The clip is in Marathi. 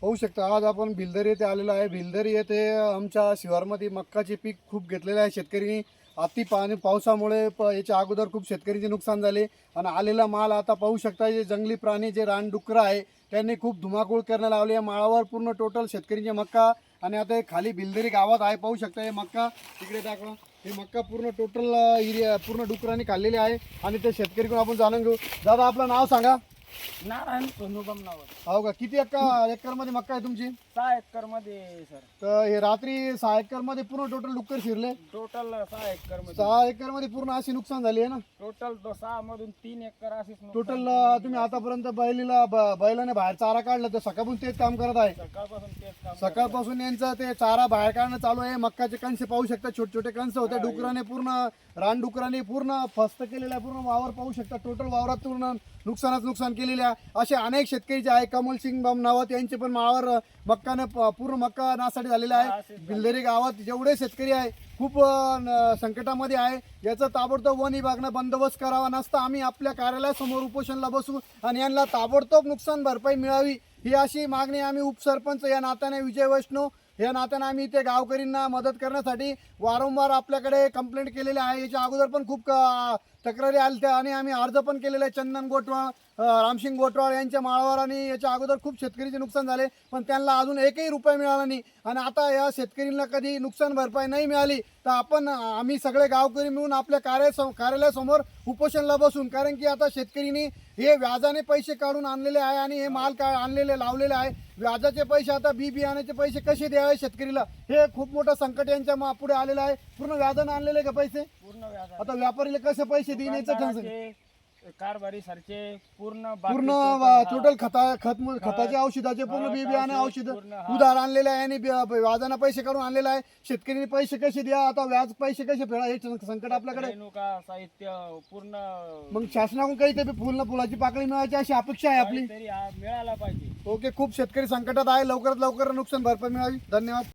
पाहू शकता आज आपण भिलदरी येथे आलेलो आहे। भिलदरी येथे आमच्या शिवारमध्ये मक्काचे पीक खूप घेतलेले आहे शेतकरी। अति पावसामुळे याच्या अगोदर खूप शेतकऱ्यांचे नुकसान झाले आणि आलेला माल आता पाहू शकता। जे जंगली प्राणी जे रानडुकरं आहे त्यांनी खूप धुमाकूळ करायला लावली आहे माळावर। पूर्ण टोटल शेतकऱ्यांचे मक्का आणि आता हे खाली भिलदरी गावात आहे पाहू शकता। हे मक्का तिकडे दाखवा, हे मक्का पूर्ण टोटल एरिया पूर्ण डुकरांनी खाल्लेले आहे आणि ते शेतकरीकडून आपण जाणून घेऊ। दादा आपलं नाव सांगा। नारायण सोनुबम नाव आहे. हो का, किती एकर मध्ये मक्का आहे तुमची? 6 एकर मध्ये सर. तर हे रात्री 6 एकर मध्ये पूर्ण टोटल डुक्कर शिरले। टोटल 6 एकर मध्ये 6 एकर मध्ये पूर्ण अशी नुकसान झाली आहे ना। टोटल 6 मधून 3 एकर अशीच टोटल तुम्ही आतापर्यंत बैलाने बाहेर चारा काढला तर सकाळपासून तेच काम करत आहे। सकाळपासून तेच काम. सकाळपासून यांचं ते चारा बाहेर काढणं चालू आहे। मक्काचे कणसे पाहू शकता, छोटे छोटे कणस होते। डुकराने पूर्ण रानडुकराने पूर्ण फस्त केलेला आहे। पूर्ण वावर पाहू शकता, टोटल वावरात पूर्ण नुकसान केलेले आहे। असे अनेक शेतकरी जे आहे कमल सिंग बम नावात यांचे पण माळावर मक्काने पूर्ण मक्का नासाडी झालेला आहे। भिलदरी गावात जेवढे शेतकरी आहे खूप संकटामध्ये आहे। याचं ताबडतोब वन विभागानं बंदोबस्त करावा, नसता आम्ही आपल्या कार्यालयासमोर उपोषणला बसू आणि यांना ताबडतोब नुकसान भरपाई मिळावी ही अशी मागणी आम्ही उपसरपंच या नात्याने, विजय वैष्णव या नात्याने आम्ही ते गावकरींना मदत करण्यासाठी वारंवार आपल्याकडे कंप्लेंट केलेली आहे। याच्या अगोदर पण खूप तक्रारी आल्या आणि आम्ही अर्ज पण केलेले आहे। चंदन गोटवाळ, रामसिंग गोटवाळ यांच्या माळावर आणि याच्या अगोदर खूप शेतकरीचे नुकसान झाले पण त्यांना अजून एकही रुपया मिळाला नाही। आणि आता या शेतकरींना कधी नुकसान भरपाई नाही मिळाली तर आम्ही सगळे गावकरी मिळून आपल्या कार्यालयासमोर उपोषणला बसून, कारण की आता शेतकरींनी हे व्याजाने पैसे काढून आणलेले आहे आणि हे माल आणलेले लावलेले आहे। व्याजाचे पैसे आता बियाण्याचे पैसे कसे द्यावे शेतकरीला, हे खूप मोठं संकट यांच्या पुढे आलेलं आहे। पूर्ण व्याजाने आणलेले का पैसे, पूर्ण व्याज. आता व्यापारीला कसे पैसे देण्याचं ठरलं। कारभारी सारखे पूर्ण टोटल खताचे औषधाचे पूर्ण बियाणे औषध उधार आणलेले आहे आणि व्याजाने पैसे काढून आणलेले आहे। शेतकरी पैसे कसे द्या, आता व्याज पैसे कसे फेडा, हे संकट आपल्याकडे। साहित्य पूर्ण मग शासनाकडून काही ते फुलाची पाकळी मिळायची अशी अपेक्षा आहे आपली। मिळाला पाहिजे। ओके, खूप शेतकरी संकटात आहे, लवकरात लवकर नुकसान भरपाई मिळावी। धन्यवाद।